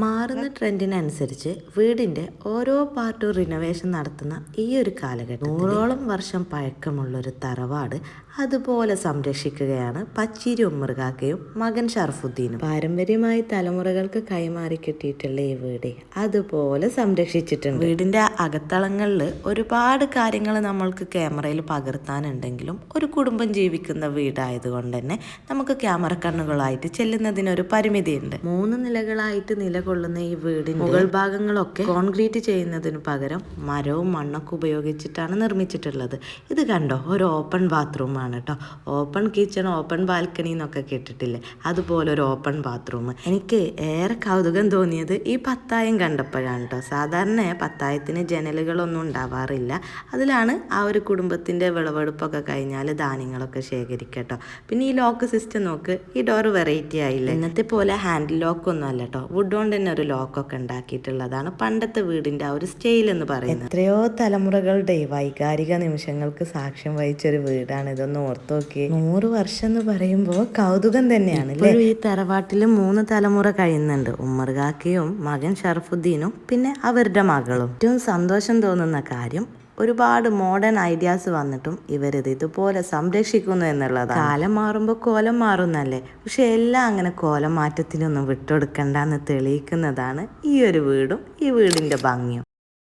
മാറുന്ന ട്രെൻഡിനനുസരിച്ച് വീടിന്റെ ഓരോ പാർട്ടും റിനോവേഷൻ നടത്തുന്ന ഈ ഒരു കാലഘട്ടം 100ഓളം വർഷം പഴക്കമുള്ളൊരു തറവാട് അതുപോലെ സംരക്ഷിക്കുകയാണ് പച്ചീരി ഉമ്മർകാക്കയും മകൻ ഷർഫുദ്ദീനും. പാരമ്പര്യമായി തലമുറകൾക്ക് കൈമാറി കിട്ടിയിട്ടുള്ള ഈ വീട് അതുപോലെ സംരക്ഷിച്ചിട്ടുണ്ട്. വീടിന്റെ അകത്തളങ്ങളിൽ ഒരുപാട് കാര്യങ്ങൾ നമ്മൾക്ക് ക്യാമറയിൽ പകർത്താനുണ്ടെങ്കിലും ഒരു കുടുംബം ജീവിക്കുന്ന വീടായതുകൊണ്ട് തന്നെ നമുക്ക് ക്യാമറ കണ്ണുകളായിട്ട് ചെല്ലുന്നതിനൊരു പരിമിതിയുണ്ട്. 3 നിലകളായിട്ട് നിലകൊള്ളുന്ന ഈ വീടിന്റെ മുകൾ ഭാഗങ്ങളൊക്കെ കോൺക്രീറ്റ് ചെയ്യുന്നതിനു പകരം മരവും മണ്ണൊക്കെ ഉപയോഗിച്ചിട്ടാണ് നിർമ്മിച്ചിട്ടുള്ളത്. ഇത് കണ്ടോ, ഒരു ഓപ്പൺ ബാത്റൂമാണ് കേട്ടോ. ഓപ്പൺ കിച്ചൺ, ഓപ്പൺ ബാൽക്കണി എന്നൊക്കെ കേട്ടിട്ടില്ലേ, അതുപോലെ ഒരു ഓപ്പൺ ബാത്റൂം. എനിക്ക് ഏറെ കൗതുകം തോന്നിയത് ഈ പത്തായം കണ്ടപ്പോഴാണ് കേട്ടോ. സാധാരണ പത്തായത്തിന് ജനലുകളൊന്നും ഉണ്ടാവാറില്ല. അതിലാണ് ആ ഒരു കുടുംബത്തിന്റെ വിളവെടുപ്പൊക്കെ കഴിഞ്ഞാൽ ധാന്യങ്ങളൊക്കെ ശേഖരിക്കട്ടോ. പിന്നെ ഈ ലോക്ക് സിസ്റ്റം നോക്ക്, ഈ ഡോർ വെറൈറ്റി ആയില്ല. ഇന്നത്തെ പോലെ ഹാൻഡിൽ ലോക്കൊന്നും അല്ല കേട്ടോ, വുഡ് കൊണ്ട് തന്നെ ഒരു ലോക്കൊക്കെ ഉണ്ടാക്കിയിട്ടുള്ളതാണ്. പണ്ടത്തെ വീടിന്റെ ആ ഒരു സ്റ്റൈൽ എന്ന് പറയുന്നത്. എത്രയോ തലമുറകളുടെ വൈകാരിക നിമിഷങ്ങൾക്ക് സാക്ഷ്യം വഹിച്ചൊരു വീടാണ്. ഇതൊന്ന് ഓർത്ത് നോക്കി. 100 വർഷം എന്ന് പറയുമ്പോൾ കൗതുകം തന്നെയാണ്. ഈ തറവാട്ടില് 3 തലമുറ കഴിയുന്നുണ്ട്. ഉമ്മർകാക്കയും മകൻ ഷർഫുദ്ദീനും പിന്നെ അവരുടെ മകളും. ഏറ്റവും സന്തോഷം തോന്നുന്ന കാര്യം, ഒരുപാട് മോഡേൺ ഐഡിയാസ് വന്നിട്ടും ഇവരിത് ഇതുപോലെ സംരക്ഷിക്കുന്നു എന്നുള്ളതാണ്. കാലം മാറുമ്പോൾ കോലം മാറുന്നല്ലേ, പക്ഷെ എല്ലാം അങ്ങനെ കോലം മാറ്റത്തിനൊന്നും വിട്ടുകൊടുക്കണ്ടെന്ന് തെളിയിക്കുന്നതാണ് ഈ ഒരു വീടും ഈ വീടിന്റെ ഭംഗിയും.